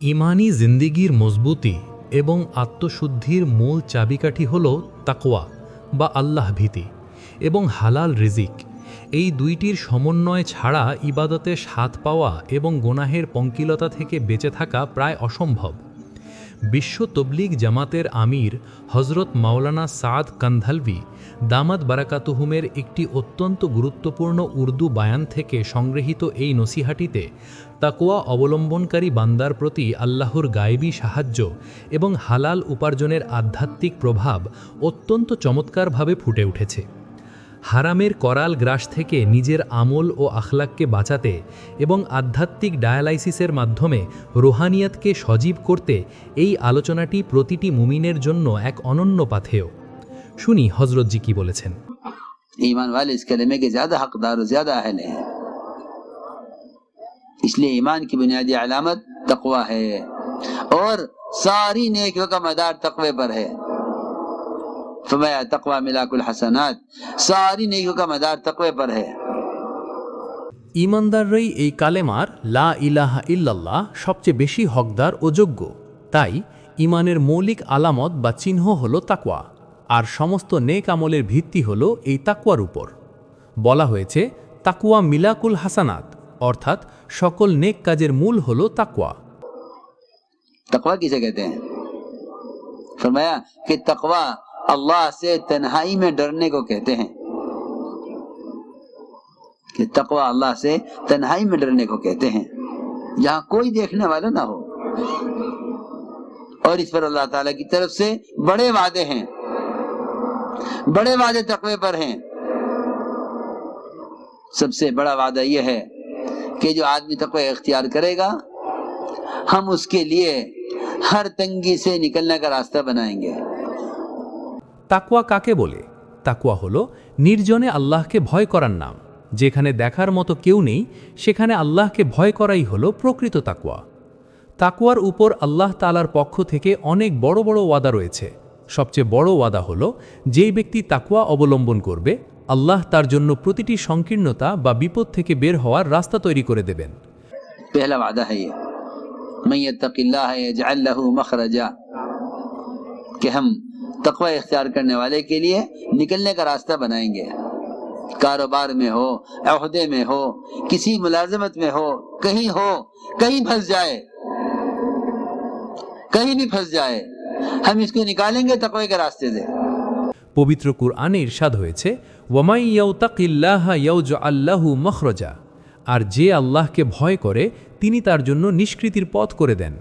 ইমানি জিন্দিগির মজবুতি এবং আত্মশুদ্ধির মূল চাবিকাঠি হল তাকওয়া বা আল্লাহ ভীতি এবং হালাল রিজিক। এই দুইটির সমন্বয় ছাড়া ইবাদতে স্বাদ পাওয়া এবং গুনাহের পঙ্কিলতা থেকে বেঁচে থাকা প্রায় অসম্ভব। বিশ্ব তবলিগ জামাতের আমির হজরত মাওলানা সাদ কান্ধালভি দামাত বারাকাতুহুমের একটি অত্যন্ত গুরুত্বপূর্ণ উর্দু বায়ান থেকে সংগৃহীত এই নসিহাটিতে তাকওয়া অবলম্বনকারী বান্দার প্রতি আল্লাহর গায়েবী সাহায্য এবং হালাল উপার্জনের আধ্যাত্মিক প্রভাব অত্যন্ত চমৎকারভাবে ফুটে উঠেছে। হারামের করাল গ্রাস থেকে নিজের আমল ও আখলাককে বাঁচাতে এবং আধ্যাত্মিক ডায়ালাইসিসের মাধ্যমে রুহানিয়াতকে সজীব করতে এই আলোচনাটি প্রতিটি মুমিনের জন্য এক অনন্য পাথেয়। শুনি হজরতজি কি বলেছেন। ईमान वाले इस कलमे के ज्यादा हकदार और ज्यादा अहल हैं, इसलिए ईमान की बुनियादी अलामत तकवा है और सारी नेकियों का मदार तकवे पर है। फरमाया तकवा मिलाकुल हसनात, सारी नेकियों का मदार तकवे पर है। ইমানদাররাই এই কালেমার লা ইলাহা ইল্লাল্লাহ সবচেয়ে বেশি হকদার ও যোগ্য। তাই ইমানের মৌলিক আলামত বা চিহ্ন হল তাকওয়া, আর সমস্ত নেক আমলের ভিত্তি হল এই তাকওয়ার উপর। বলা হয়েছে তাকওয়া মিলাকুল হাসানাত, অর্থাৎ সকল নেক কাজের মূল হল তাকওয়া। तकवा किसे कहते हैं? फरमाया कि तकवा अल्लाह से तन्हाई में डरने को कहते हैं, कि तकवा अल्लाह से तन्हाई में डरने को कहते हैं, जहां कोई देखने वाला ना हो, और इस पर अल्लाह ताला की तरफ से बड़े वादे हैं, बड़े वादे तकवे पर हैं। सबसे बड़ा वादा यह है कि जो आदमी तकवा इख्तियार करेगा, हम उसके लिए हर तंगी से निकलने का रास्ता बनाएंगे। তাকওয়া কাকে বলে? তাকওয়া হলো নির্জনে আল্লাহকে ভয় করার নাম। যেখানে দেখার মতো কেউ নেই সেখানে আল্লাহকে ভয় করাই হলো প্রকৃত তাকওয়া। তাকওয়ার উপর আল্লাহ তাআলার পক্ষ থেকে অনেক বড় বড় ওয়াদা রয়েছে। সবচেয়ে বড় ওয়াদা হলো যেই ব্যক্তি তাকওয়া অবলম্বন করবে, আল্লাহ তার জন্য প্রতিটি সংকীর্ণতা বা বিপদ থেকে বের হওয়ার রাস্তা তৈরি করে দেবেন। पहला वादा है ये, मन यत्तकिल्लाह यजअल लहू मखरजा, कि हम तकवा इख्तियार करने वाले के लिए निकलने का रास्ता बनाएंगे। कारोबार में हो, ओहदे में हो, किसी मुलाजमत में हो, कहीं फंस जाए, कहीं भी फंस जाए, हम इसको निकालेंगे तकवे के रास्ते से। পবিত্র কুরআনে ইরশাদ হয়েছে ওয়ামাই ইয়াতাকিল্লাহা ইয়াজআল লাহু মখরজা, আর যে আল্লাহকে ভয় করে তিনি তার জন্য নিষ্কৃতির পথ করে দেন।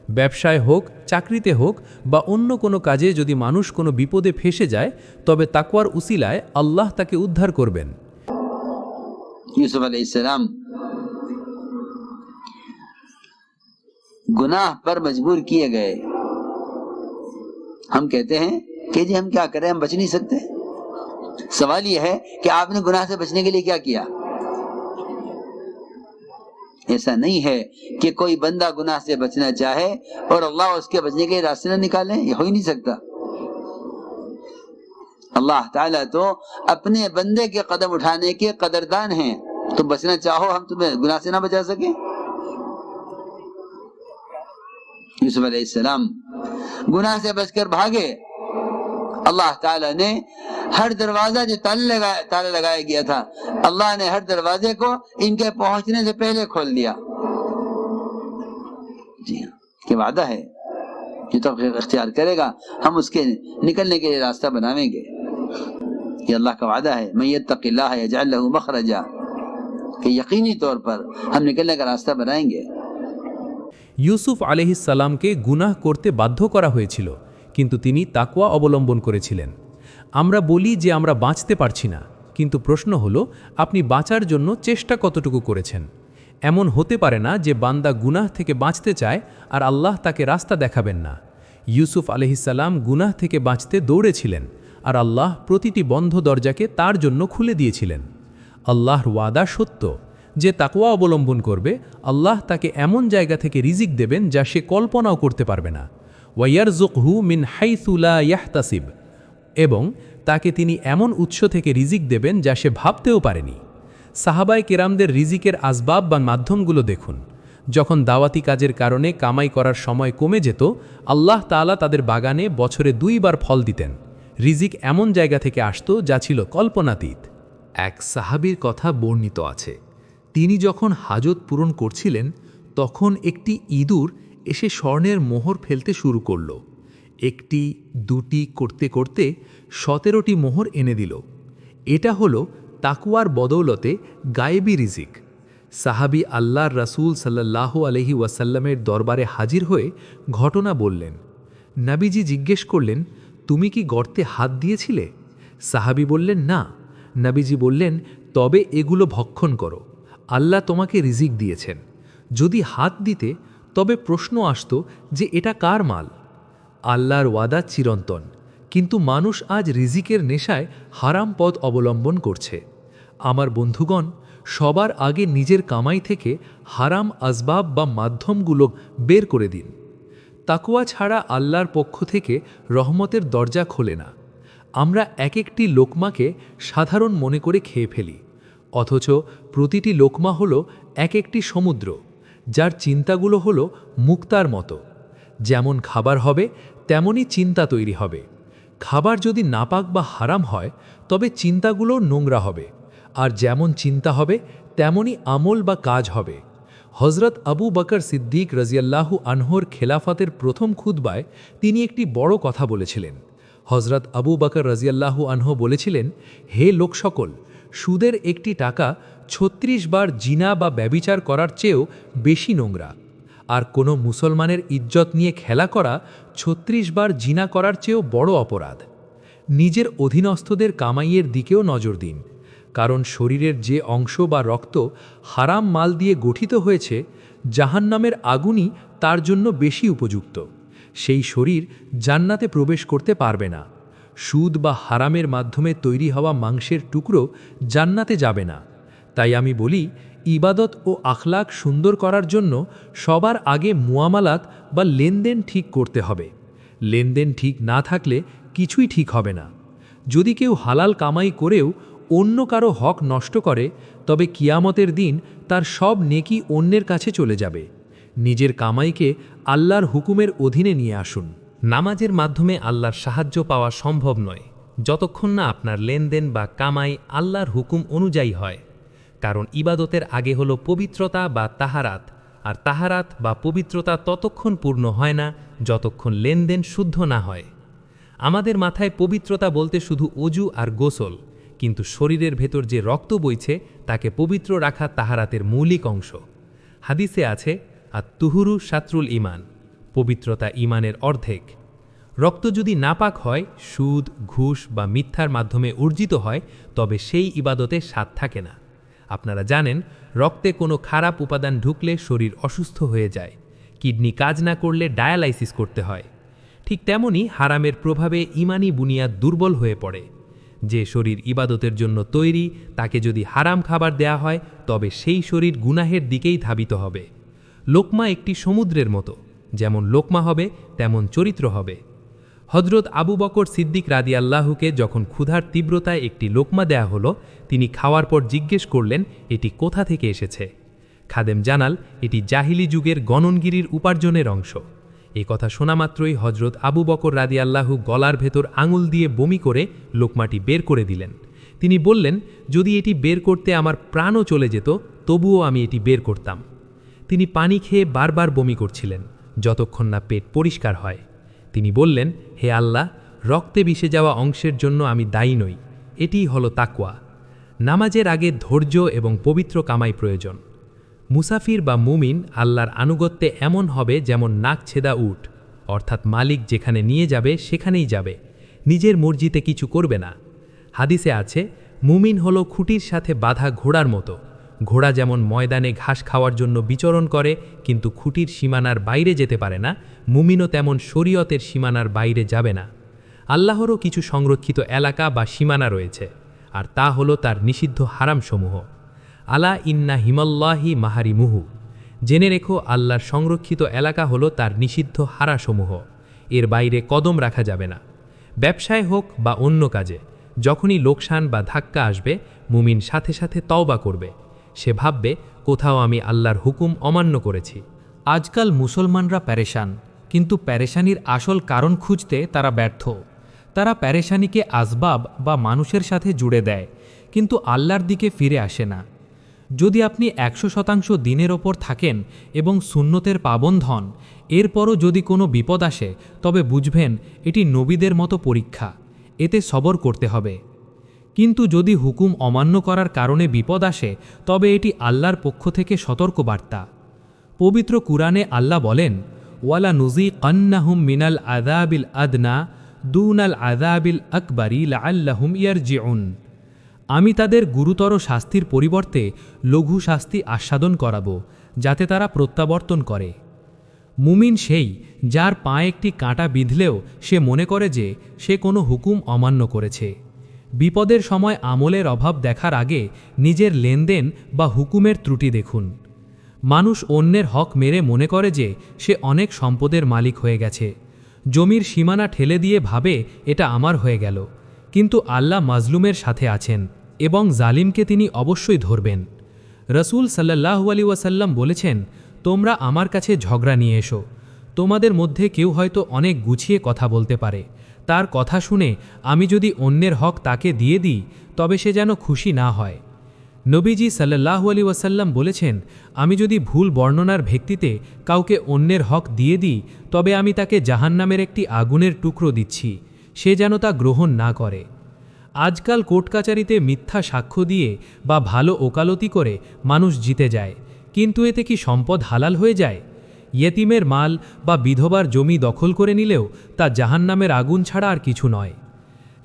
ব্যবসায় হোক, চাকরিতে হোক বা অন্য কোনো কাজে যদি মানুষ কোনো বিপদে ফেসে যায়, তবে তাকওয়ার উসিলায় আল্লাহ তাকে উদ্ধার করবেন। यूसुफ अलैहिस्सलाम गुनाह पर मजबूर किए गए। हम कहते हैं कि जी हम क्या करें, हम बच नहीं सकते। सवाल यह है कि आपने गुनाह से बचने के लिए क्या किया? ऐसा नहीं है कि कोई बंदा गुनाह से बचना चाहे और अल्लाह उसके बचने के रास्ते न निकाले, ये हो ही नहीं सकता। अल्लाह ताला तो अपने बंदे के कदम उठाने के कदरदान हैं। तुम बचना चाहो, हम तुम्हें गुनाह से ना बचा सके? यूसुफ अलैहिस्सलाम गुनाह से बचकर भागे। अल्लाह ताला ने हर दरवाजा जो ताला लगाया गया था, अल्लाह ने हर दरवाजे को इनके पहुंचने से पहले खोल दिया। जी हाँ, ये वादा है, जो तौफीक इख्तियार करेगा हम उसके निकलने के लिए रास्ता बनाएंगे। ये अल्लाह का वादा है, मन यत्तकिल्लाह यजअल लहू मखरजा, कि यकीनी तौर पर हम निकलने का रास्ता बनाएंगे। ইউসুফ আলাইহিস সালামকে গুনাহ করতে বাধ্য করা হয়েছিল, কিন্তু তিনি তাকওয়া অবলম্বন করেছিলেন। আমরা বলি যে আমরা বাঁচতে পারছি না, কিন্তু প্রশ্ন হলো আপনি বাঁচার জন্য চেষ্টা কতটুকু করেছেন? এমন হতে পারে না যে বান্দা গুনাহ থেকে বাঁচতে চায় আর আল্লাহ তাকে রাস্তা দেখাবেন না। ইউসুফ আলাইহিস সালাম গুনাহ থেকে বাঁচতে দৌড়েছিলেন, আর আল্লাহ প্রতিটি বন্ধ দরজাকে তার জন্য খুলে দিয়েছিলেন। আল্লাহর ওয়াদা সত্য যে তাকওয়া অবলম্বন করবে, আল্লাহ তাকে এমন জায়গা থেকে রিজিক দেবেন যা সে কল্পনাও করতে পারবে না। ওয়ায়ারযুকহু মিন হাইসু লা ইয়াহতাসিব, এবং তাকে তিনি এমন উৎস থেকে রিজিক দেবেন যা সে ভাবতেও পারেনি। সাহাবায়ে কেরামদের রিজিকের আসবাব বা মাধ্যমগুলো দেখুন। যখন দাওয়াতি কাজের কারণে কামাই করার সময় কমে যেত, আল্লাহ তাআলা তাদের বাগানে বছরে 2 বার ফল দিতেন। রিজিক এমন জায়গা থেকে আসত যা ছিল কল্পনাতীত। এক সাহাবীর কথা বর্ণিত আছে, তিনি যখন হাজত পূরণ করছিলেন তখন একটি ইঁদুর এসে স্বর্ণের মোহর ফেলতে শুরু করল। একটি দুটি করতে করতে 17টি মোহর এনে দিল। এটা হলো তাকওয়ার বদৌলতে গায়েবী রিজিক। সাহাবী আল্লাহর রাসূল সাল্লাল্লাহু আলাইহি ওয়াসাল্লামের দরবারে হাজির হয়ে ঘটনা বললেন। নবীজি জিজ্ঞেস করলেন, তুমি কি গর্তে হাত দিয়েছিলে? সাহাবী বললেন, না। নবীজি বললেন, তবে এগুলো ভক্ষণ করো, আল্লাহ তোমাকে রিজিক দিয়েছেন। যদি হাত দিতে তবে প্রশ্ন আসত যে এটা কার মাল? আল্লাহর ওয়াদা চিরন্তন, কিন্তু মানুষ আজ রিজিকের নেশায় হারাম পথ অবলম্বন করছে। আমার বন্ধুগণ, সবার আগে নিজের কামাই থেকে হারাম আসবাব বা মাধ্যমগুলো বের করে দিন। তাকওয়া ছাড়া আল্লাহর পক্ষ থেকে রহমতের দরজা খোলে না। আমরা এক একটি লোকমাকে সাধারণ মনে করে খেয়ে ফেলি, অথচ প্রতিটি লোকমা হলো এক একটি সমুদ্র, যার চিন্তাগুলো হলো মুক্তার মতো। যেমন খাবার হবে তেমনই চিন্তা তৈরি হবে। খাবার যদি নাপাক বা হারাম হয় তবে চিন্তাগুলো নোংরা হবে, আর যেমন চিন্তা হবে তেমনই আমল বা কাজ হবে। হজরত আবু বকর সিদ্দিক রাজিয়াল্লাহু আনহুর খেলাফতের প্রথম খুতবায় তিনি একটি বড় কথা বলেছিলেন। হজরত আবু বকর রাজিয়াল্লাহু আনহু বলেছিলেন, হে লোক সকল, সুদের একটি টাকা 36 বার জিনা বা ব্যভিচার করার চেয়েও বেশি নোংরা, আর কোনো মুসলমানের ইজ্জত নিয়ে খেলা করা 36 বার জিনা করার চেয়েও বড় অপরাধ। নিজের অধীনস্থদের কামাইয়ের দিকেও নজর দিন, কারণ শরীরের যে অংশ বা রক্ত হারাম মাল দিয়ে গঠিত হয়েছে, জাহান্নামের আগুনই তার জন্য বেশি উপযুক্ত। সেই শরীর জান্নাতে প্রবেশ করতে পারবে না। সুদ বা হারামের মাধ্যমে তৈরি হওয়া মাংসের টুকরো জান্নাতে যাবে না। তাই আমি বলি, ইবাদত ও আখলাক সুন্দর করার জন্য সবার আগে মুআমালাত বা লেনদেন ঠিক করতে হবে। লেনদেন ঠিক না থাকলে কিছুই ঠিক হবে না। যদি কেউ হালাল কামাই করেও অন্য কারো হক নষ্ট করে, তবে কিয়ামতের দিন তার সব নেকি অন্যের কাছে চলে যাবে। নিজের কামাইকে আল্লাহর হুকুমের অধীনে নিয়ে আসুন। নামাজের মাধ্যমে আল্লাহর সাহায্য পাওয়া সম্ভব নয় যতক্ষণ না আপনার লেনদেন বা কামাই আল্লাহর হুকুম অনুযায়ী হয়। কারণ ইবাদতের আগে হলো পবিত্রতা বা তাহারাত, আর তাহারাত বা পবিত্রতা ততক্ষণ পূর্ণ হয় না যতক্ষণ লেনদেন শুদ্ধ না হয়। আমাদের মাথায় পবিত্রতা বলতে শুধু অজু আর গোসল, কিন্তু শরীরের ভেতর যে রক্ত বইছে তাকে পবিত্র রাখা তাহারাতের মৌলিক অংশ। হাদিসে আছে, তুহুরু শাত্রুল ইমান, পবিত্রতা ইমানের অর্ধেক। রক্ত যদি নাপাক হয়, সুদ, ঘুষ বা মিথ্যার মাধ্যমে অর্জিত হয়, তবে সেই ইবাদতে স্বাদ থাকে না। আপনারা জানেন, রক্তে কোনো খারাপ উপাদান ঢুকলে শরীর অসুস্থ হয়ে যায়, কিডনি কাজ না করলে ডায়ালাইসিস করতে হয়। ঠিক তেমনি হারামের প্রভাবে ইমানি বুনিয়াদ দুর্বল হয়ে পড়ে। যে শরীর ইবাদতের জন্য তৈরি, তাকে যদি হারাম খাবার দেয়া হয়, তবে সেই শরীর গুনাহের দিকেই ধাবিত হবে। লোকমা একটি সমুদ্রের মতো, যেমন লোকমা হবে তেমন চরিত্র হবে। হজরত আবু বকর সিদ্দিক রাদিয়াল্লাহুকে যখন ক্ষুধার তীব্রতায় একটি লোকমা দেয়া হলো, তিনি খাওয়ার পর জিজ্ঞেস করলেন, এটি কোথা থেকে এসেছে? খাদেম জানাল, এটি জাহিলি যুগের গণনগিরির উপার্জনের অংশ। এ কথা শোনা মাত্রই হজরত আবু বকর রাদিয়াল্লাহু গলার ভেতর আঙুল দিয়ে বমি করে লোকমাটি বের করে দিলেন। তিনি বললেন, যদি এটি বের করতে আমার প্রাণও চলে যেত, তবুও আমি এটি বের করতাম। তিনি পানি খেয়ে বারবার বমি করছিলেন, যতক্ষণ না পেট পরিষ্কার হয়। তিনি বললেন, হে আল্লাহ, রক্তে মিশে যাওয়া অংশের জন্য আমি দায়ী নই। এটিই হলো তাকওয়া। নামাজের আগে ধৈর্য এবং পবিত্র কামাই প্রয়োজন। মুসাফির বা মুমিন আল্লাহর আনুগত্যে এমন হবে যেমন নাক ছেদা উট, অর্থাৎ মালিক যেখানে নিয়ে যাবে সেখানেই যাবে, নিজের মর্জিতে কিছু করবে না। হাদিসে আছে, মুমিন হলো খুঁটির সাথে বাঁধা ঘোড়ার মতো। ঘোড়া যেমন ময়দানে ঘাস খাওয়ার জন্য বিচরণ করে কিন্তু খুঁটির সীমানার বাইরে যেতে পারে না, মুমিনও তেমন শরীয়তের সীমানার বাইরে যাবে না। আল্লাহরও কিছু সংরক্ষিত এলাকা বা সীমানা রয়েছে, আর তা হলো তার নিষিদ্ধ হারামসমূহ। আলা ইন্না হিমাল্লাহি মাহারিমুহু, জেনে রেখো আল্লাহর সংরক্ষিত এলাকা হলো তার নিষিদ্ধ হারাসমূহ। এর বাইরে কদম রাখা যাবে না। ব্যবসায় হোক বা অন্য কাজে যখনই লোকসান বা ধাক্কা আসবে, মুমিন সাথে সাথে তওবা করবে। সে ভাববে, কোথাও আমি আল্লাহর হুকুম অমান্য করেছি। আজকাল মুসলমানরা প্যারেশান, কিন্তু প্যারেশানির আসল কারণ খুঁজতে তারা ব্যর্থ। তারা প্যারেশানিকে আসবাব বা মানুষের সাথে জুড়ে দেয়, কিন্তু আল্লাহর দিকে ফিরে আসে না। যদি আপনি 100% দিনের ওপর থাকেন এবং সুন্নতের পাবন্ধ হন, এরপরও যদি কোনো বিপদ আসে, তবে বুঝবেন এটি নবীদের মতো পরীক্ষা, এতে সবর করতে হবে। কিন্তু যদি হুকুম অমান্য করার কারণে বিপদ আসে, তবে এটি আল্লাহর পক্ষ থেকে সতর্কবার্তা। পবিত্র কুরআনে আল্লাহ বলেন, ওয়ালা নুযিকান্নাহুম মিনাল আযাবিল আদনা দুনাল আযাবিল আকবারি লাআল্লাহুম ইয়ারজিউন। আমি তাদের গুরুতর শাস্তির পরিবর্তে লঘু শাস্তি আস্বাদন করাবো, যাতে তারা প্রত্যাবর্তন করে। মুমিন সেই যার পায়ে একটি কাঁটা বিঁধলেও সে মনে করে যে সে কোনো হুকুম অমান্য করেছে। বিপদের সময় আমলের অভাব দেখার আগে নিজের লেনদেন বা হুকুমের ত্রুটি দেখুন। মানুষ অন্যের হক মেরে মনে করে যে সে অনেক সম্পদের মালিক হয়ে গেছে। জমির সীমানা ঠেলে দিয়ে ভাবে এটা আমার হয়ে গেল, কিন্তু আল্লাহ মাজলুমের সাথে আছেন এবং জালিমকে তিনি অবশ্যই ধরবেন। রসুল সাল্লাল্লাহু আলাইহি ওয়াসাল্লাম বলেছেন, তোমরা আমার কাছে ঝগড়া নিয়ে এসো। তোমাদের মধ্যে কেউ হয়তো অনেক গুছিয়ে কথা বলতে পারে, তার কথা শুনে আমি যদি অন্যের হক তাকে দিয়ে দিই, তবে সে যেন খুশি না হয়। নবীজি সাল্লাল্লাহু আলাইহি ওয়াসাল্লাম বলেছেন, আমি যদি ভুল বর্ণনার ভিত্তিতে কাউকে অন্যের হক দিয়ে দিই, তবে আমি তাকে জাহান্নামের একটি আগুনের টুকরো দিচ্ছি, সে যেন তা গ্রহণ না করে। আজকাল কোর্ট কাচারিতে মিথ্যা সাক্ষ্য দিয়ে বা ভালো ওকালতি করে মানুষ জিতে যায়, কিন্তু এতে কি সম্পদ হালাল হয়ে যায়? ইয়েতিমের মাল বা বিধবার জমি দখল করে নিলেও তা জাহান্নামের আগুন ছাড়া আর কিছু নয়।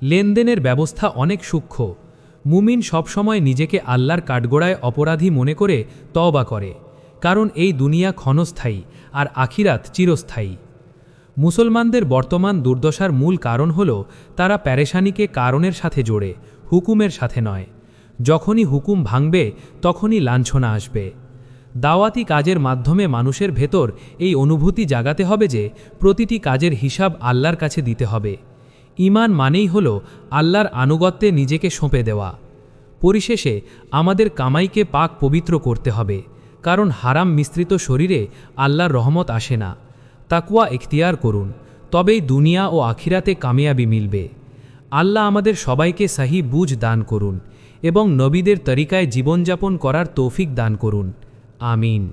লেনদেনের ব্যবস্থা অনেক সূক্ষ্ম। মুমিন সবসময় নিজেকে আল্লাহর কাঠগড়ায় অপরাধী মনে করে তওবা করে, কারণ এই দুনিয়া ক্ষণস্থায়ী আর আখিরাত চিরস্থায়ী। মুসলমানদের বর্তমান দুর্দশার মূল কারণ হল তারা প্যারেশানিকে কারণের সাথে জোড়ে, হুকুমের সাথে নয়। যখনই হুকুম ভাঙবে তখনই লাঞ্ছনা আসবে। দাওয়াতি কাজের মাধ্যমে মানুষের ভেতর এই অনুভূতি জাগাতে হবে যে প্রতিটি কাজের হিসাব আল্লাহর কাছে দিতে হবে। ঈমান মানেই হল আল্লাহর আনুগত্যে নিজেকে সঁপে দেওয়া। পরিশেষে আমাদের কামাইকে পাক পবিত্র করতে হবে, কারণ হারাম মিশ্রিত শরীরে আল্লাহর রহমত আসে না। তাকওয়া ইখতিয়ার করুন, তবেই দুনিয়া ও আখিরাতে কামিয়াবি মিলবে। আল্লাহ আমাদের সবাইকে সহি বুঝ দান করুন এবং নবীদের তরিকায় জীবনযাপন করার তৌফিক দান করুন। আমিন।